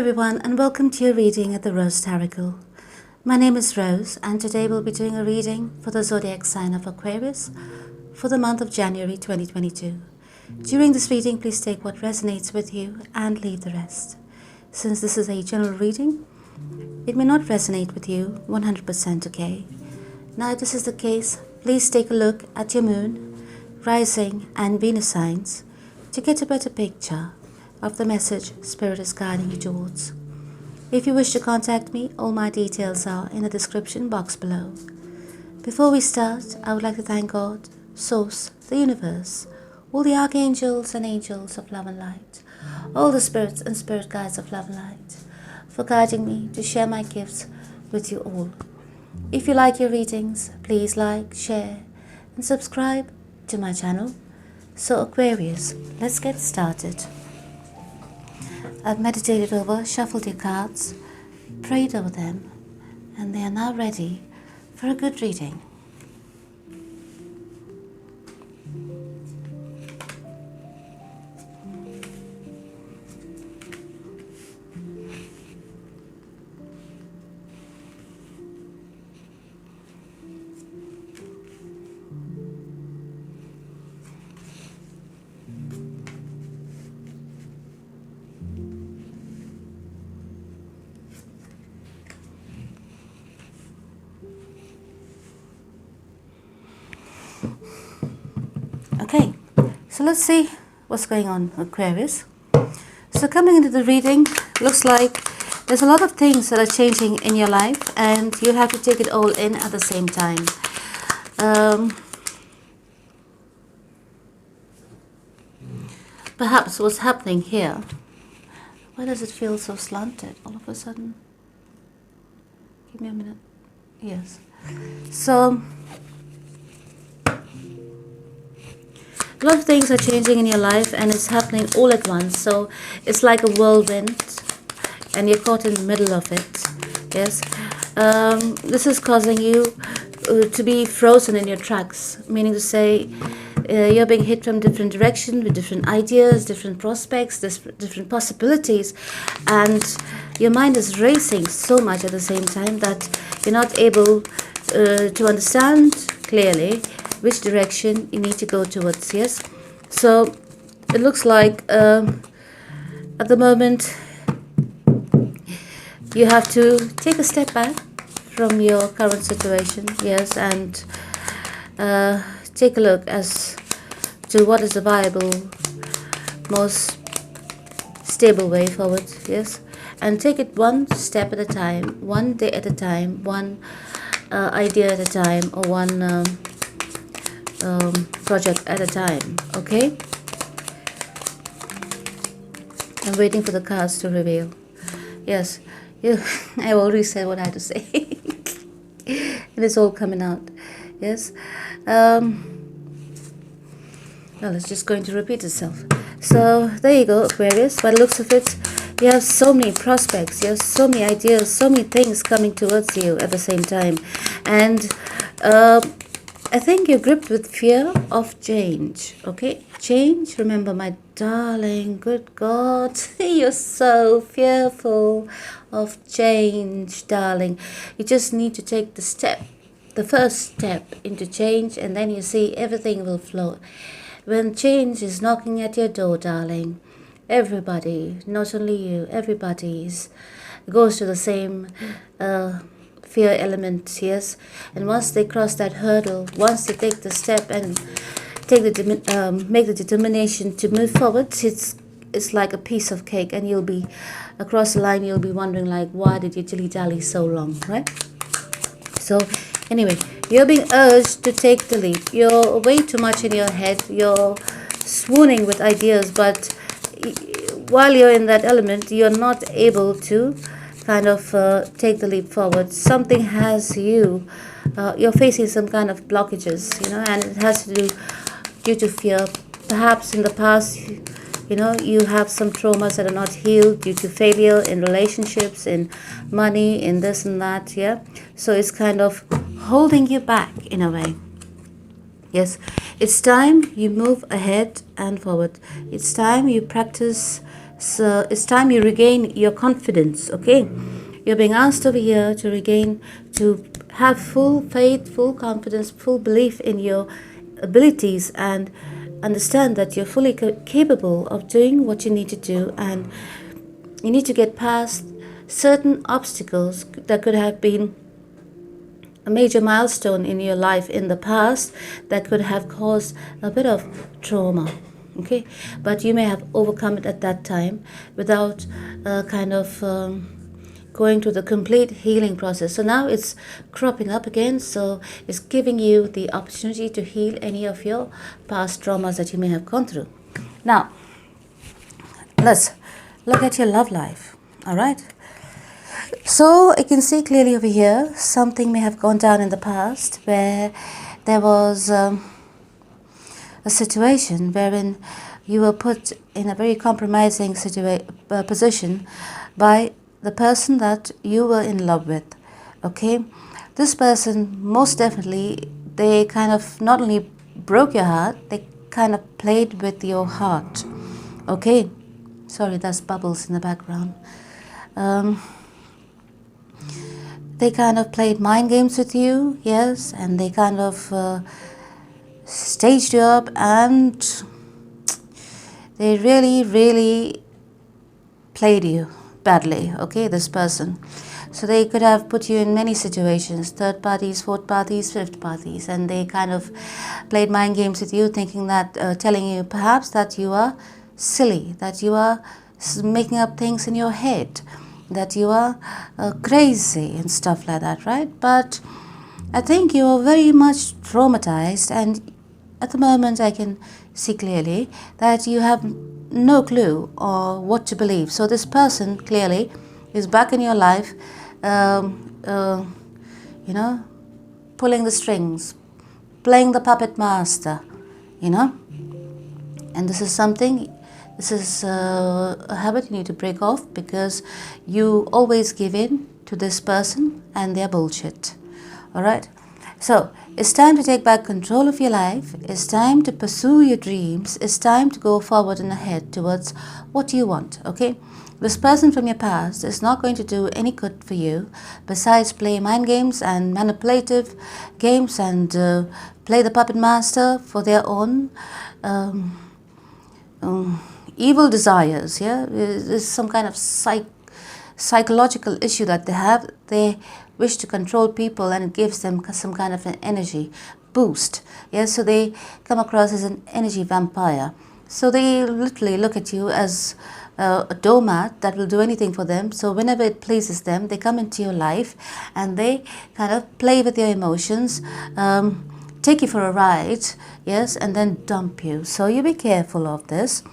everyone, and welcome to your reading at the Rose Tarot. My name is Rose, and today we'll be doing a reading for the zodiac sign of Aquarius for the month of January 2022. During this reading, please take what resonates with you and leave the rest. Since this is a general reading, it may not resonate with you 100%, okay? Now, if this is the case, please take a look at your moon, rising, and Venus signs to get a better picture of the message Spirit is guiding you towards. If you wish to contact me, all my details are in the description box below. Before we start, I would like to thank God, Source, the universe, all the archangels and angels of love and light, all the spirits and spirit guides of love and light, for guiding me to share my gifts with you all. If you like your readings, please like, share, and subscribe to my channel. So Aquarius, let's get started. I've meditated over, shuffled your cards, prayed over them, and they are now ready for a good reading. Okay, so let's see what's going on, Aquarius. So coming into the reading, looks like there's a lot of things that are changing in your life, and you have to take it all in at the same time. Perhaps what's happening here, why does it feel so slanted all of a sudden? Give me a minute. Yes. So a lot of things are changing in your life, and it's happening all at once. So it's like a whirlwind, and you're caught in the middle of it. Yes. This is causing you to be frozen in your tracks, meaning to say you're being hit from different directions with different ideas, different prospects, different possibilities, and your mind is racing so much at the same time that you're not able to understand clearly which direction you need to go towards. Yes, so it looks like at the moment you have to take a step back from your current situation. Yes, and take a look as to what is the viable, most stable way forward. Yes, and take it one step at a time, one day at a time, one idea at a time, or one project at a time. Okay, I'm waiting for the cards to reveal. Yes, I already said what I had to say. It is all coming out. Yes. Well, it's just going to repeat itself. So there you go, Aquarius. By the looks of it, you have so many prospects, you have so many ideas, so many things coming towards you at the same time, and I think you're gripped with fear of change. Okay, change. Remember, my darling, good God, you're so fearful of change, darling. You just need to take the first step into change, and then you see everything will flow. When change is knocking at your door, darling, everybody, not only you, everybody goes to the same fear element. Yes, and once they cross that hurdle, once they take the step and make the determination to move forward, it's like a piece of cake, and you'll be across the line. You'll be wondering, like, why did you dilly-dally so long, right? So anyway, you're being urged to take the leap. You're way too much in your head. You're swooning with ideas, but while you're in that element, you're not able to kind of take the leap forward. Something has you. You're facing some kind of blockages, and it has to do due to fear. Perhaps in the past, you have some traumas that are not healed due to failure in relationships, in money, in this and that. Yeah, so it's kind of holding you back in a way. Yes, it's time you move ahead and forward. It's time you practice So it's time you regain your confidence, okay? You're being asked over here to regain, to have full faith, full confidence, full belief in your abilities, and understand that you're fully capable of doing what you need to do, and you need to get past certain obstacles that could have been a major milestone in your life in the past that could have caused a bit of trauma, okay? But you may have overcome it at that time without going to the complete healing process. So now it's cropping up again, so it's giving you the opportunity to heal any of your past traumas that you may have gone through. Now, let's look at your love life, all right? So I can see clearly over here, something may have gone down in the past where there was a situation wherein you were put in a very compromising position by the person that you were in love with, okay? This person, most definitely, they kind of not only broke your heart, they kind of played with your heart, okay? Sorry, there's bubbles in the background. They kind of played mind games with you, yes, and they kind of staged you up, and they really, really played you badly, okay, this person. So they could have put you in many situations, third parties, fourth parties, fifth parties, and they kind of played mind games with you, thinking that, telling you perhaps that you are silly, that you are making up things in your head, that you are crazy and stuff like that, right? But I think you are very much traumatized, and at the moment I can see clearly that you have no clue or what to believe. So this person clearly is back in your life, you know, pulling the strings, playing the puppet master, you know. And this is something, this is a habit you need to break off, because you always give in to this person and their bullshit. All right? So it's time to take back control of your life. It's time to pursue your dreams. It's time to go forward and ahead towards what you want, okay? This person from your past is not going to do any good for you besides play mind games and manipulative games and play the puppet master for their own evil desires, yeah? There's some kind of psychological issue that they have. They wish to control people, and it gives them some kind of an energy boost, yeah? So they come across as an energy vampire. So they literally look at you as a doormat that will do anything for them. So whenever it pleases them, they come into your life and they kind of play with your emotions, take you for a ride, yes, and then dump you. So you be careful of this.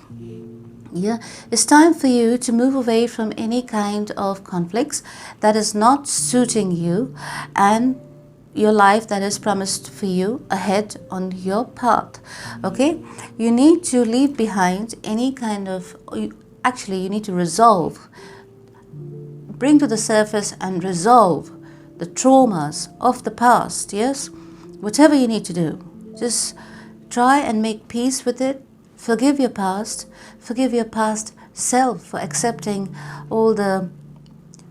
Yeah, it's time for you to move away from any kind of conflicts that is not suiting you and your life that is promised for you ahead on your path, okay? You need to leave behind any kind of, actually you need to resolve, bring to the surface and resolve the traumas of the past, yes? Whatever you need to do, just try and make peace with it. Forgive your past self for accepting all the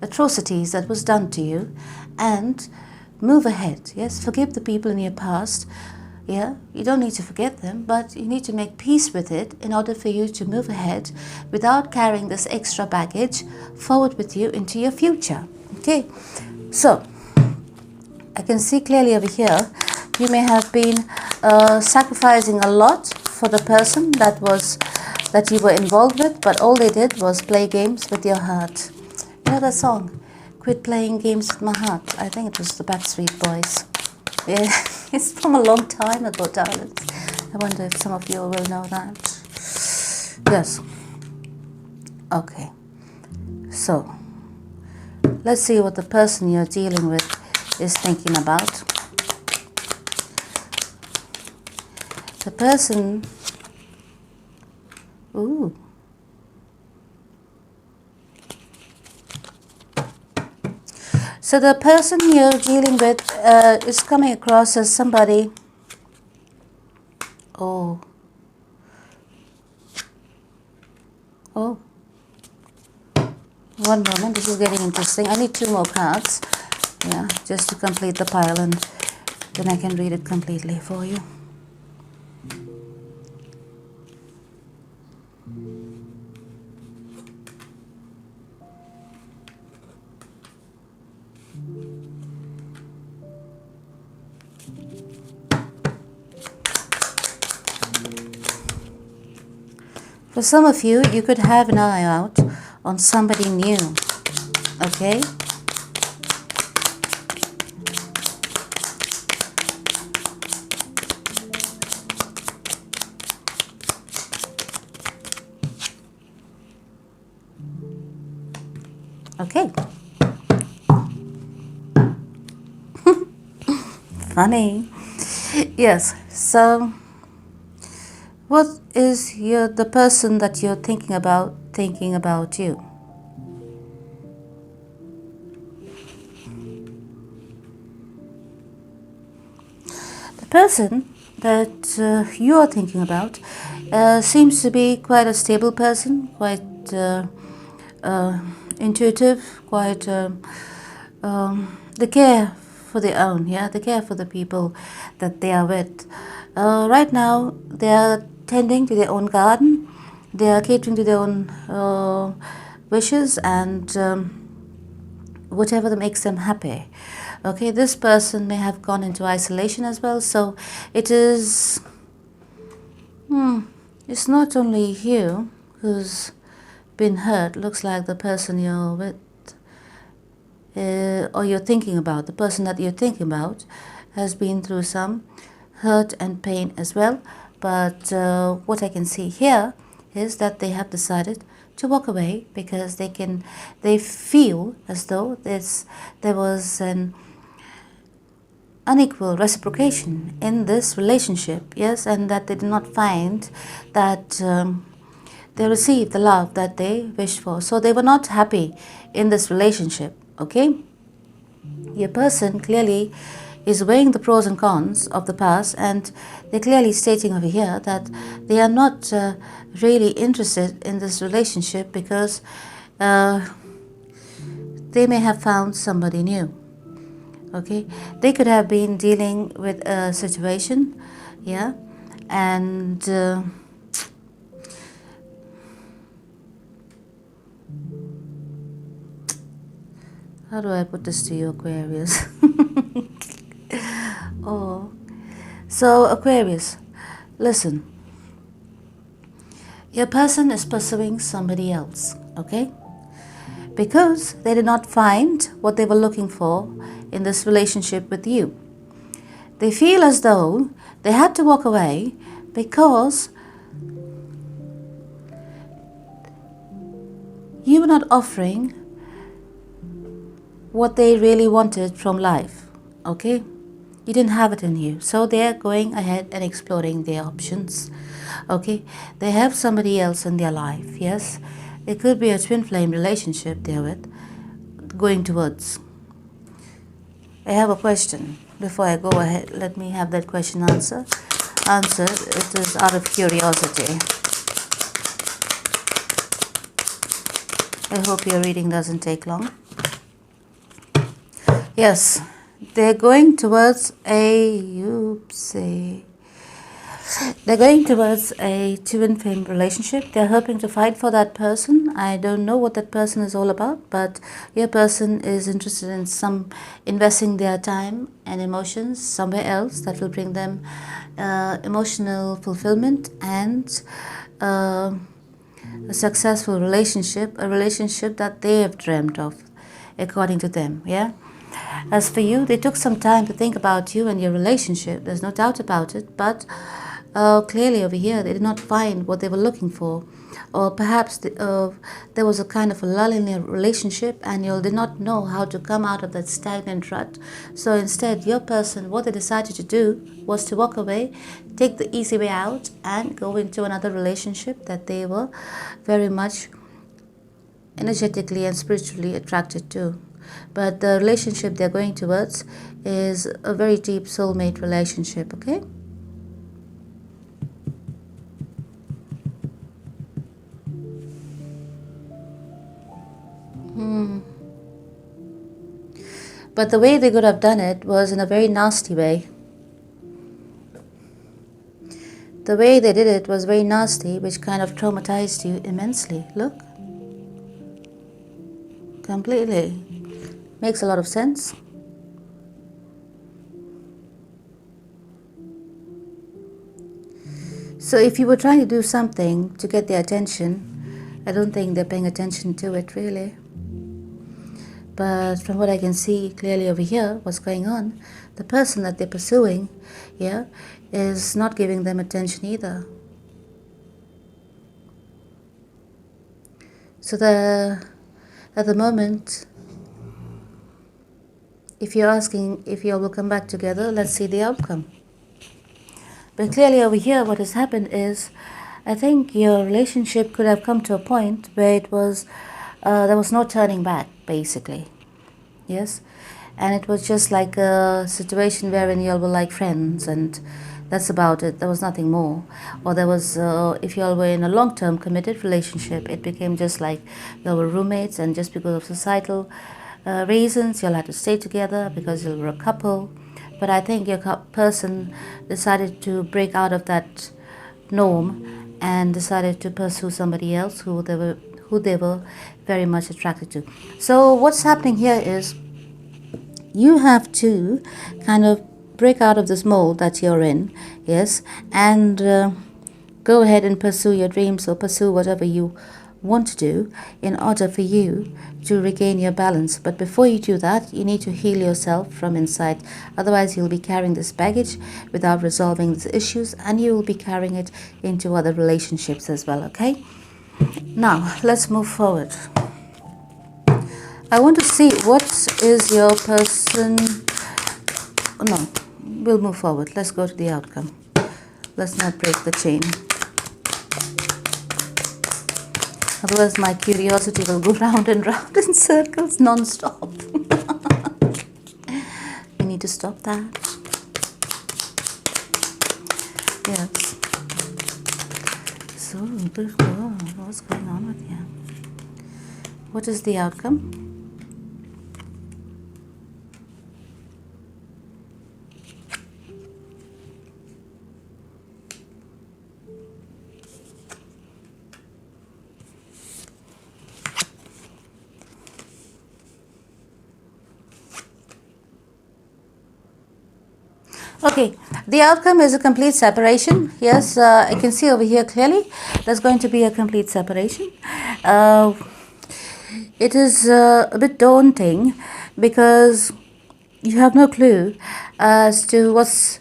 atrocities that was done to you, and move ahead, yes? Forgive the people in your past, yeah? You don't need to forget them, but you need to make peace with it in order for you to move ahead without carrying this extra baggage forward with you into your future, okay? So, I can see clearly over here, you may have been sacrificing a lot for the person that you were involved with, but all they did was play games with your heart. You know that song, Quit Playing Games with My Heart? I think it was the Backstreet Boys. Yeah, it's from a long time ago, darling. I wonder if some of you will know that. Yes. Okay. So, let's see what the person you're dealing with is thinking about. The person, ooh. So the person you're dealing with is coming across as somebody, oh, One moment, this is getting interesting. I need 2 more cards, yeah, just to complete the pile, and then I can read it completely for you. For some of you, you could have an eye out on somebody new, okay? Okay. Funny. Yes, so what is the person that you're thinking about you? The person that you are thinking about seems to be quite a stable person, quite intuitive, quite they care for their own, yeah, they care for the people that they are with. Right now, they are tending to their own garden, they are catering to their own wishes and whatever that makes them happy. Okay, this person may have gone into isolation as well, so it is, it's not only you who's been hurt. Looks like the person you're with or you're thinking about, the person that you're thinking about has been through some hurt and pain as well. But what I can see here is that they have decided to walk away because they feel as though there was an unequal reciprocation in this relationship, yes, and that they did not find that they received the love that they wished for. So they were not happy in this relationship, okay? Your person clearly is weighing the pros and cons of the past, and they're clearly stating over here that they are not really interested in this relationship because they may have found somebody new. Okay, they could have been dealing with a situation, yeah, and how do I put this to you, Aquarius? Oh, so Aquarius, listen, your person is pursuing somebody else, okay? Because they did not find what they were looking for in this relationship with you. They feel as though they had to walk away because you were not offering what they really wanted from life, okay? You didn't have it in you. So they're going ahead and exploring their options, okay? They have somebody else in their life, yes? It could be a twin flame relationship they're with, going towards. I have a question. Before I go ahead, let me have that question answered. It is out of curiosity. I hope your reading doesn't take long. Yes, they're going towards they're going towards a twin flame relationship. They're hoping to fight for that person. I don't know what that person is all about, but your person is interested in investing their time and emotions somewhere else that will bring them emotional fulfillment and a successful relationship, a relationship that they have dreamt of, according to them, yeah? As for you, they took some time to think about you and your relationship. There's no doubt about it, but clearly over here, they did not find what they were looking for. Or perhaps there was a kind of a lull in your relationship and you did not know how to come out of that stagnant rut. So instead, your person, what they decided to do was to walk away, take the easy way out, and go into another relationship that they were very much energetically and spiritually attracted to. But the relationship they're going towards is a very deep soulmate relationship, okay? But the way they could have done it was in a very nasty way. The way they did it was very nasty, which kind of traumatized you immensely. Look. Completely. Makes a lot of sense. So if you were trying to do something to get their attention, I don't think they're paying attention to it really. But from what I can see clearly over here, what's going on, the person that they're pursuing, yeah, is not giving them attention either. So at the moment, if you're asking if you all will come back together, let's see the outcome. But clearly over here, what has happened is, I think your relationship could have come to a point where it was, there was no turning back, basically. Yes? And it was just like a situation wherein you all were like friends, and that's about it. There was nothing more. Or there was, if you all were in a long-term committed relationship, it became just like you were roommates, and just because of societal reasons, you all had to stay together because you were a couple. But I think your person decided to break out of that norm and decided to pursue somebody else who they were very much attracted to. So what's happening here is you have to kind of break out of this mold that you're in, yes, and go ahead and pursue your dreams or pursue whatever you want to do in order for you to regain your balance. But before you do that, you need to heal yourself from inside. Otherwise, you'll be carrying this baggage without resolving these issues, and you will be carrying it into other relationships as well, okay? Now, let's move forward. I want to see what is your person... Oh, no, we'll move forward. Let's go to the outcome. Let's not break the chain. Otherwise, my curiosity will go round and round in circles non-stop. We need to stop that. Yes. So, what's going on with you? What is the outcome? Okay, the outcome is a complete separation. Yes, I can see over here clearly there's going to be a complete separation. It is a bit daunting because you have no clue as to what's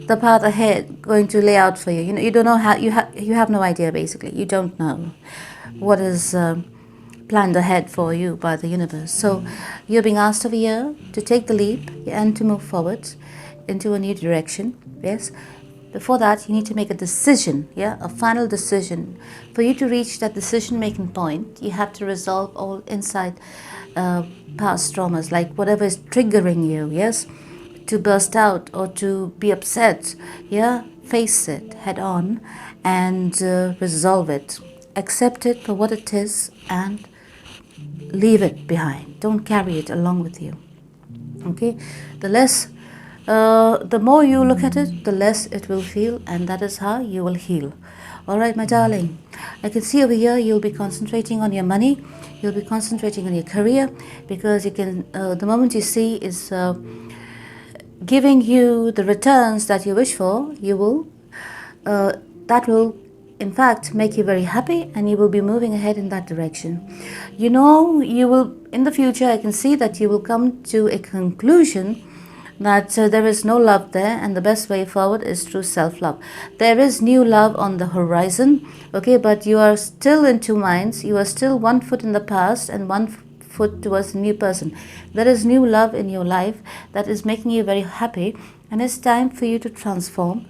the path ahead going to lay out for you. You know, you don't know how, you have no idea basically. You don't know what is planned ahead for you by the universe. So you're being asked over here to take the leap and to move forward into a new direction. Yes, before that you need to make a decision, yeah, a final decision. For you to reach that decision making point, you have to resolve all inside past traumas, like whatever is triggering you, yes, to burst out or to be upset, yeah, face it head on and resolve it, accept it for what it is and leave it behind. Don't carry it along with you. Okay, the more you look at it, the less it will feel, and that is how you will heal. All right, my darling. I can see over here you'll be concentrating on your money. You'll be concentrating on your career because you can. The moment you see is giving you the returns that you wish for. You will. That will, in fact, make you very happy, and you will be moving ahead in that direction. You know, you will in the future. I can see that you will come to a conclusion that there is no love there, and the best way forward is through self-love. There is new love on the horizon, okay, but you are still in two minds. You are still 1 foot in the past and 1 foot towards a new person. There is new love in your life that is making you very happy, and it's time for you to transform,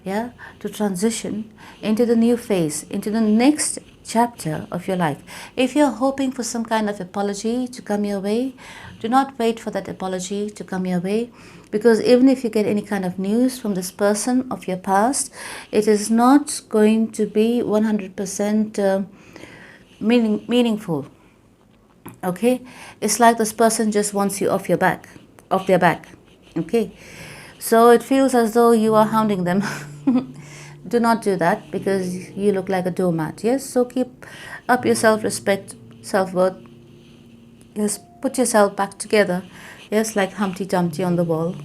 yeah, to transition into the new phase, into the next chapter of your life. If you're hoping for some kind of apology to come your way, do not wait for that apology to come your way, because even if you get any kind of news from this person of your past, it is not going to be 100% meaningful. Okay, it's like this person just wants you off your back. off their back. Okay, so it feels as though you are hounding them. Do not do that, because you look like a doormat. Yes, so keep up your self-respect, self-worth. Yes, put yourself back together. Yes, like Humpty Dumpty on the wall.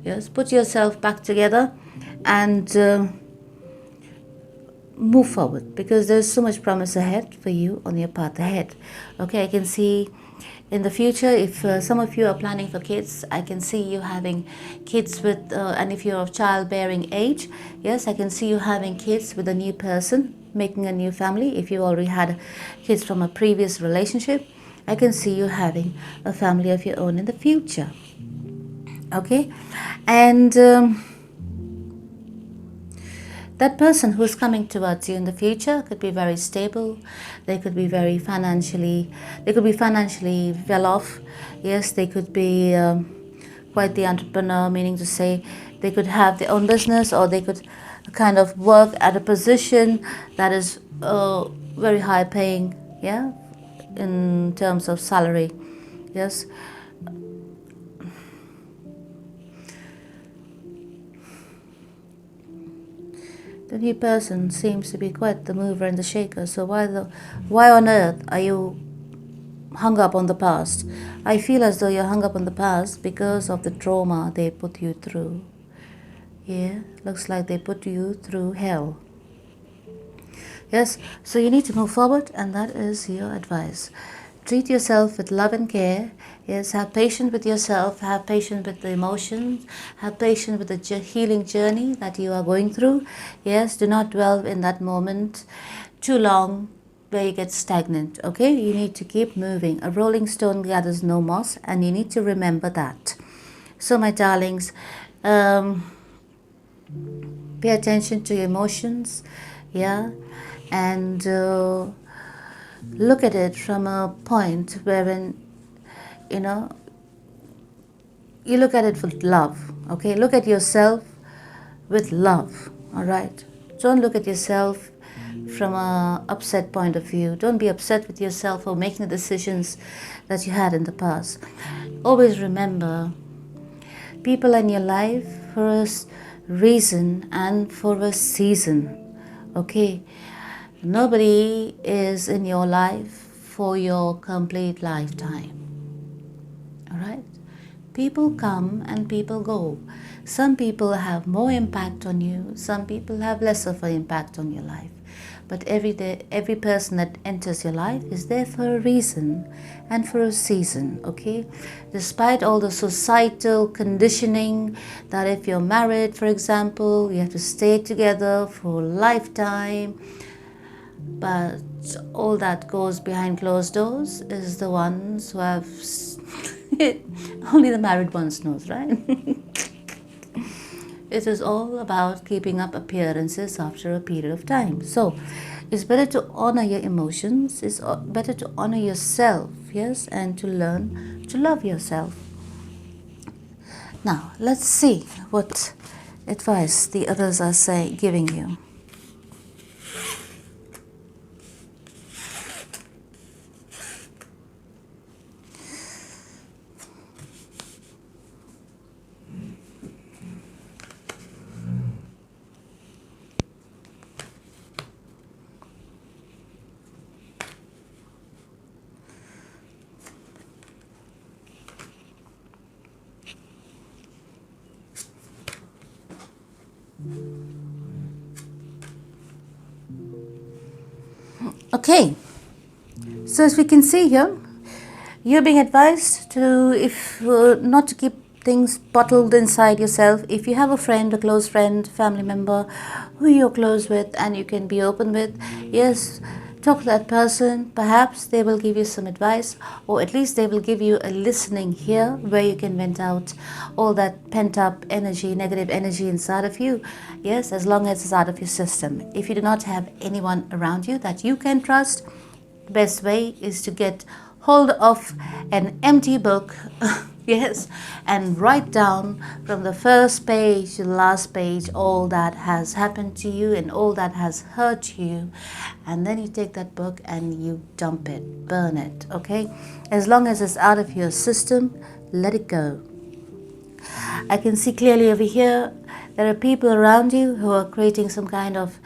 Yes, put yourself back together and move forward, because there's so much promise ahead for you on your path ahead. Okay, I can see in the future, if some of you are planning for kids, I can see you having kids with, and if you're of childbearing age, yes, I can see you having kids with a new person, making a new family. If you already had kids from a previous relationship, I can see you having a family of your own in the future. Okay, and that person who's coming towards you in the future could be very stable. They could be financially well off. Yes, they could be quite the entrepreneur, meaning to say they could have their own business, or they could kind of work at a position that is very high paying, yeah, in terms of salary. Yes. The new person seems to be quite the mover and the shaker. So why on earth are you hung up on the past? I feel as though you're hung up on the past because of the trauma they put you through. Yeah, looks like they put you through hell. Yes, so you need to move forward, and that is your advice. Treat yourself with love and care. Yes, have patience with yourself, have patience with the emotions, have patience with the healing journey that you are going through. Yes, do not dwell in that moment too long where you get stagnant. Okay, you need to keep moving. A rolling stone gathers no moss, and you need to remember that. So my darlings, pay attention to your emotions, yeah, and look at it from a point wherein, you know, you look at it with love. Okay, look at yourself with love. All right, don't look at yourself from a upset point of view. Don't be upset with yourself for making the decisions that you had in the past. Always remember, people in your life for a reason and for a season. Okay, nobody is in your life for your complete lifetime. All right, people come and people go. Some people have more impact on you, some people have less of an impact on your life. But every person that enters your life is there for a reason and for a season, okay? Despite all the societal conditioning that if you're married, for example, you have to stay together for a lifetime. But all that goes behind closed doors is the ones who have... only the married ones knows, right? It is all about keeping up appearances after a period of time. So it's better to honor your emotions. It's better to honor yourself, yes, and to learn to love yourself. Now, let's see what advice the others are giving you. Okay, so as we can see here, you're being advised to, not to keep things bottled inside yourself. If you have a friend, a close friend, family member who you're close with and you can be open with, yes, talk to that person. Perhaps they will give you some advice, or at least they will give you a listening ear where you can vent out all that pent up energy, negative energy inside of you. Yes, as long as it's out of your system. If you do not have anyone around you that you can trust, the best way is to get hold of an empty book, yes, and write down from the first page to the last page all that has happened to you and all that has hurt you. And then you take that book and you dump it, burn it, okay? As long as it's out of your system, let it go. I can see clearly over here, there are people around you who are creating some kind of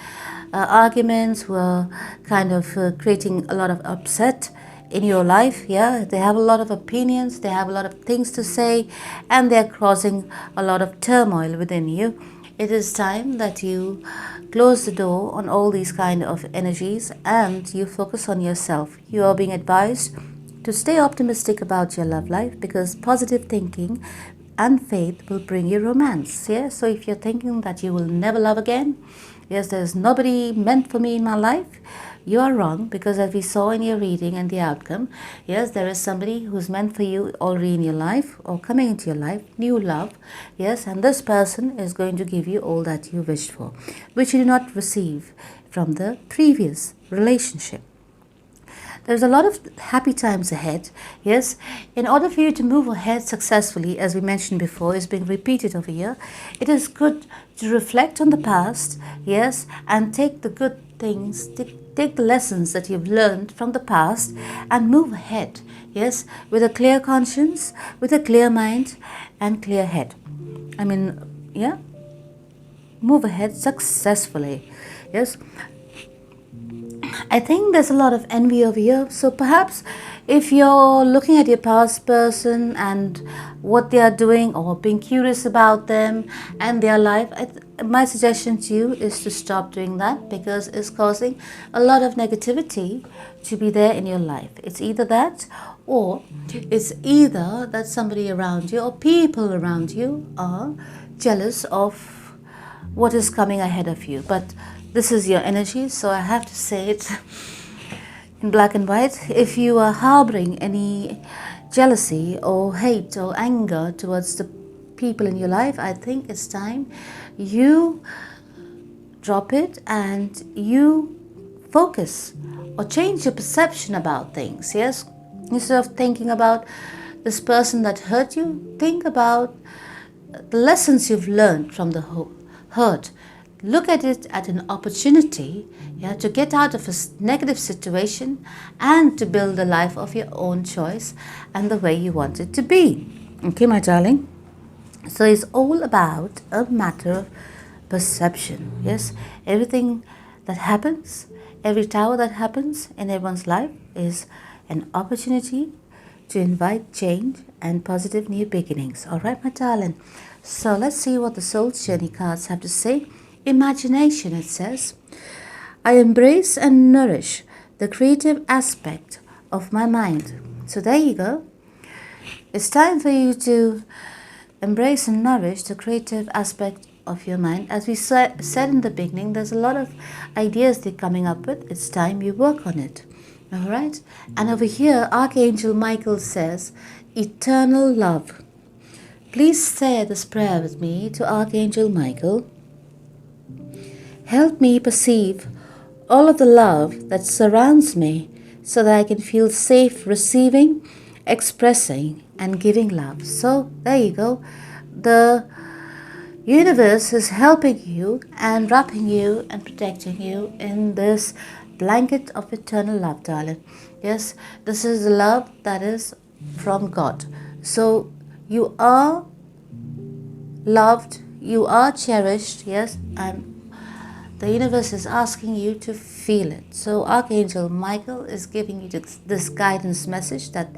arguments, who are kind of creating a lot of upset in your life. Yeah, they have a lot of opinions, they have a lot of things to say, and they're causing a lot of turmoil within you. It is time that you close the door on all these kind of energies and you focus on yourself. You are being advised to stay optimistic about your love life, because positive thinking and faith will bring you romance. Yeah, so if you're thinking that you will never love again, yes, there's nobody meant for me in my life, you are wrong, because as we saw in your reading and the outcome, yes, there is somebody who's meant for you already in your life or coming into your life, new love, yes, and this person is going to give you all that you wished for, which you did not receive from the previous relationship. There's a lot of happy times ahead. Yes, in order for you to move ahead successfully, as we mentioned before, is being repeated over here, it is good to reflect on the past, yes, and take the good things, take the lessons that you've learned from the past and move ahead, yes, with a clear conscience, with a clear mind and clear head. I mean, yeah, move ahead successfully, yes. I think there's a lot of envy over here. So perhaps if you're looking at your past person and what they are doing, or being curious about them and their life, my suggestion to you is to stop doing that, because it's causing a lot of negativity to be there in your life. It's either that, or it's either that somebody around you or people around you are jealous of what is coming ahead of you. But this is your energy, so I have to say it in black and white. If you are harboring any jealousy or hate or anger towards the people in your life, I think it's time you drop it and you focus or change your perception about things. Yes, instead of thinking about this person that hurt you, think about the lessons you've learned from the hurt. Look at it as an opportunity, yeah, to get out of a negative situation and to build a life of your own choice and the way you want it to be. Okay, my darling? So it's all about a matter of perception. Yes, everything that happens, every tower that happens in everyone's life is an opportunity to invite change and positive new beginnings. All right, my darling? So let's see what the Soul's Journey cards have to say. Imagination, it says, I embrace and nourish the creative aspect of my mind. So there you go. It's time for you to embrace and nourish the creative aspect of your mind. As we said in the beginning, there's a lot of ideas they're coming up with. It's time you work on it. All right? And over here, Archangel Michael says, eternal love. Please say this prayer with me to Archangel Michael. Help me perceive all of the love that surrounds me so that I can feel safe receiving, expressing, and giving love. So there you go. The universe is helping you and wrapping you and protecting you in this blanket of eternal love, darling. Yes, this is the love that is from God. So you are loved, you are cherished, yes, and the universe is asking you to feel it. So Archangel Michael is giving you this guidance message that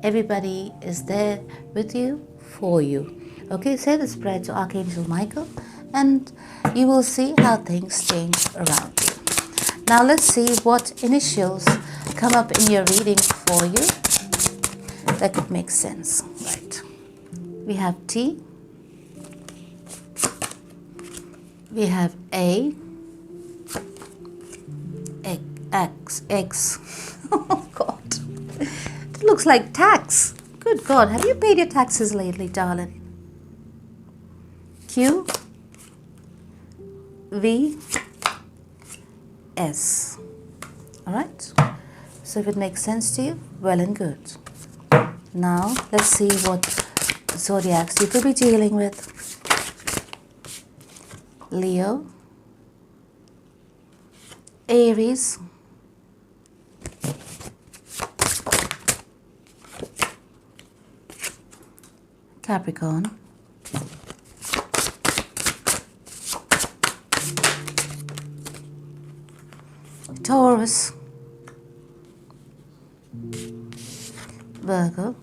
everybody is there with you, for you. Okay, say this prayer to Archangel Michael and you will see how things change around you. Now let's see what initials come up in your reading for you that could make sense. Right. We have T. We have A. X. Oh God, it looks like tax. Good God, have you paid your taxes lately, darling? Q, V, S. All right. So if it makes sense to you, well and good. Now let's see what zodiacs you could be dealing with. Leo, Aries, Capricorn, Taurus, Virgo,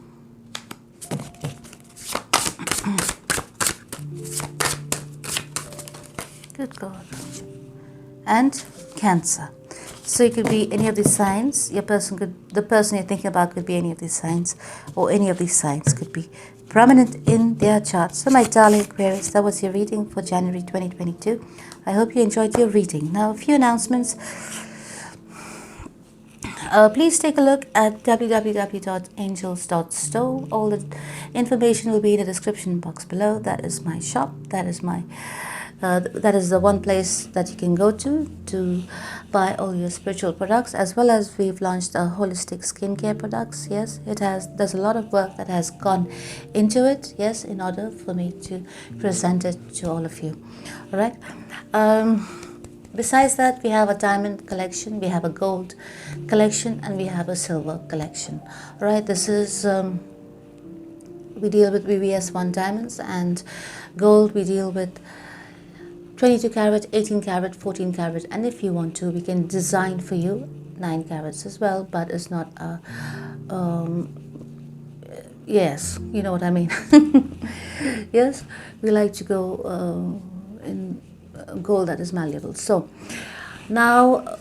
good God, and Cancer. So it could be any of these signs. The person you're thinking about could be any of these signs, or any of these signs could be prominent in their chart. So my darling Aquarius, that was your reading for January 2022. I hope you enjoyed your reading. Now, a few announcements. Please take a look at www.angels.store. All the information will be in the description box below. That is my shop. That is the one place that you can go to buy all your spiritual products, as well as we've launched a holistic skincare products. Yes, there's a lot of work that has gone into it, yes, in order for me to present it to all of you. All right. Besides that, we have a diamond collection, we have a gold collection, and we have a silver collection. All right, this is we deal with VVS1 diamonds, and gold we deal with 22 carat, 18 carat, 14 carat, and if you want to, we can design for you 9 carats as well, but it's not a yes, you know what I mean. Yes, we like to go in gold that is malleable. So now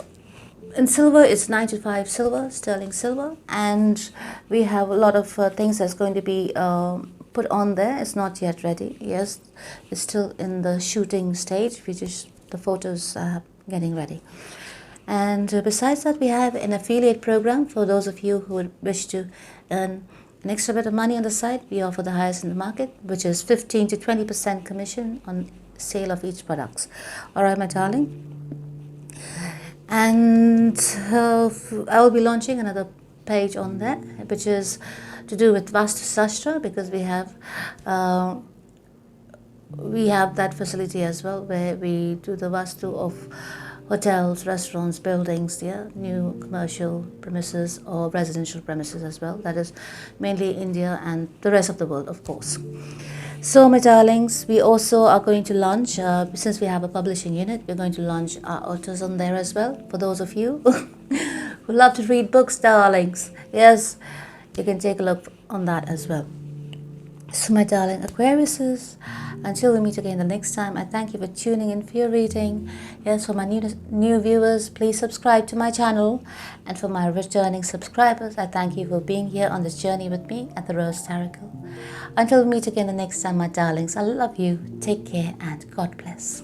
in silver, it's 9 to 5 silver, sterling silver, and we have a lot of things that's going to be put on there. It's not yet ready. Yes, it's still in the shooting stage. The photos are getting ready. And besides that, we have an affiliate program for those of you who would wish to earn an extra bit of money on the side. We offer the highest in the market, which is 15 to 20% commission on sale of each product. All right, my darling. And I will be launching another page on that, which is to do with Vastu Shastra, because we have that facility as well, where we do the Vastu of hotels, restaurants, buildings, new commercial premises or residential premises as well. That is mainly India and the rest of the world, of course. So, my darlings, we also are going to launch, since we have a publishing unit, we're going to launch our authors on there as well. For those of you who love to read books, darlings, yes, you can take a look on that as well. So, my darling Aquariuses, until we meet again the next time, I thank you for tuning in for your reading. Yes, for my new viewers, please subscribe to my channel. And for my returning subscribers, I thank you for being here on this journey with me at the Rose Tarot. Until we meet again the next time, my darlings, I love you. Take care and God bless.